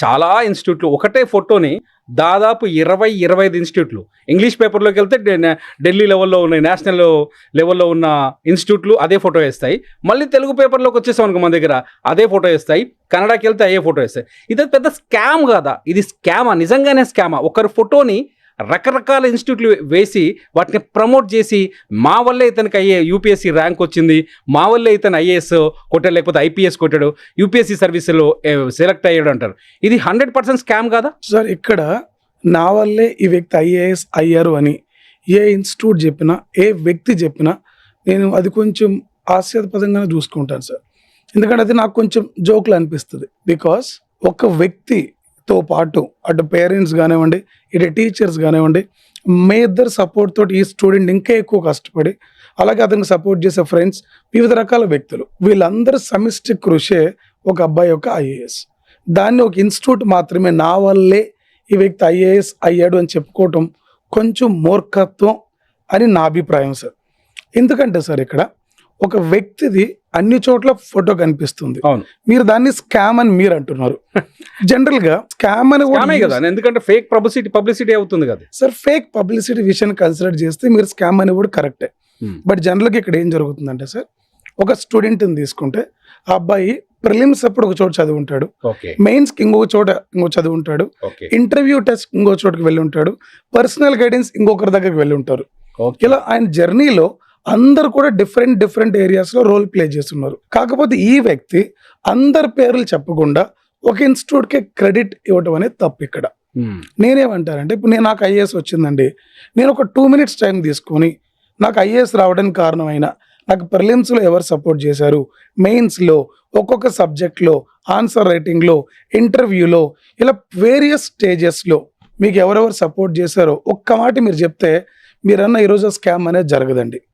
చాలా ఇన్స్టిట్యూట్లు ఒకటే ఫోటోని దాదాపు 25 ఇన్స్టిట్యూట్లు ఇంగ్లీష్ పేపర్లోకి వెళ్తే ఢిల్లీ లెవెల్లో ఉన్నాయి, నేషనల్ లెవెల్లో ఉన్న ఇన్స్టిట్యూట్లు అదే ఫోటో వేస్తాయి. మళ్ళీ తెలుగు పేపర్లోకి వచ్చేసాం అనుకో మన దగ్గర అదే ఫోటో వేస్తాయి, కన్నడకి వెళ్తే అయ్యే ఫోటో వేస్తాయి. ఇది పెద్ద స్కామ్ కాదా? ఇది స్కామా? నిజంగానే స్కామా? ఒకరి ఫోటోని రకరకాల ఇన్స్టిట్యూట్లు వేసి వాటిని ప్రమోట్ చేసి మా వల్లే ఇతనికి యూపీఎస్సీ ర్యాంక్ వచ్చింది, మా వల్లే ఇతను ఐఏఎస్ కొట్టాడు, లేకపోతే ఐపీఎస్ కొట్టాడు, యూపీఎస్సీ సర్వీసులో సెలెక్ట్ అయ్యాడు అంటారు. ఇది 100% స్కామ్ కాదా సార్? ఇక్కడ నా వల్లే ఈ వ్యక్తి ఐఏఎస్ అయ్యారు అని ఏ ఇన్స్టిట్యూట్ చెప్పినా, ఏ వ్యక్తి చెప్పినా నేను అది కొంచెం హాస్యాస్పదంగానే చూసుకుంటాను సార్. ఎందుకంటే అది నాకు కొంచెం జోక్లు అనిపిస్తుంది. బికాస్ ఒక వ్యక్తితో పాటు అటు పేరెంట్స్ కానివ్వండి, ఇటు టీచర్స్ కానివ్వండి, మీ ఇద్దరు సపోర్ట్ తోటి ఈ స్టూడెంట్ ఇంకా ఎక్కువ కష్టపడి, అలాగే అతనికి సపోర్ట్ చేసే ఫ్రెండ్స్, వివిధ రకాల వ్యక్తులు, వీళ్ళందరూ సమిష్టి కృషే ఒక అబ్బాయి యొక్క ఐఏఎస్. దాన్ని ఒక ఇన్స్టిట్యూట్ మాత్రమే నా వల్లే ఈ వ్యక్తి ఐఏఎస్ అయ్యాడు అని చెప్పుకోవటం కొంచెం మూర్ఖత్వం అని నా అభిప్రాయం సార్. ఎందుకంటే సార్ ఇక్కడ ఒక వ్యక్తిది అన్ని చోట్ల ఫోటో కనిపిస్తుంది, మీరు దాన్ని స్కామ్ అని మీరు అంటున్నారు. జనరల్ గా స్కామ్ అని కదా, ఎందుకంటే ఫేక్ పబ్లిసిటీ అవుతుంది కదా సార్. ఫేక్ పబ్లిసిటీ విషయాన్ని కన్సిడర్ చేస్తే మీరు స్కామ్ అని కూడా కరెక్టే. బట్ జనరల్ గా ఇక్కడ ఏం జరుగుతుందంటే సార్, ఒక స్టూడెంట్ని తీసుకుంటే ఆ అబ్బాయి ప్రిలిమ్స్ అప్పుడు ఒక చోట చదివి ఉంటాడు, మెయిన్స్ కి ఇంకో చదివి ఉంటాడు, ఇంటర్వ్యూ టెస్ట్ ఇంకో చోటుకి వెళ్ళి ఉంటాడు, పర్సనల్ గైడెన్స్ ఇంకొకరి దగ్గరికి వెళ్ళి ఉంటారు. ఇలా ఆయన జర్నీలో అందరు కూడా డిఫరెంట్ ఏరియాస్ లో రోల్ ప్లే చేస్తున్నారు. కాకపోతే ఈ వ్యక్తి అందరి పేర్లు చెప్పకుండా ఒక ఇన్స్టిట్యూట్ కి క్రెడిట్ ఇవ్వడం అనేది తప్పు. ఇక్కడ నేనేమంటానంటే, ఇప్పుడు నాకు ఐఏఎస్ వచ్చిందండి, నేను ఒక 2 minutes టైం తీసుకొని నాకు ఐఏఎస్ రావడానికి కారణమైన నాకు ప్రిలిమ్స్లో ఎవరు సపోర్ట్ చేశారు, మెయిన్స్లో ఒక్కొక్క సబ్జెక్ట్లో, ఆన్సర్ రైటింగ్లో, ఇంటర్వ్యూలో, ఇలా వేరియస్ స్టేజెస్లో మీకు ఎవరెవరు సపోర్ట్ చేశారో ఒక్క మాట మీరు చెప్తే మీరన్న ఈరోజు స్కామ్ అనేది జరగదండి.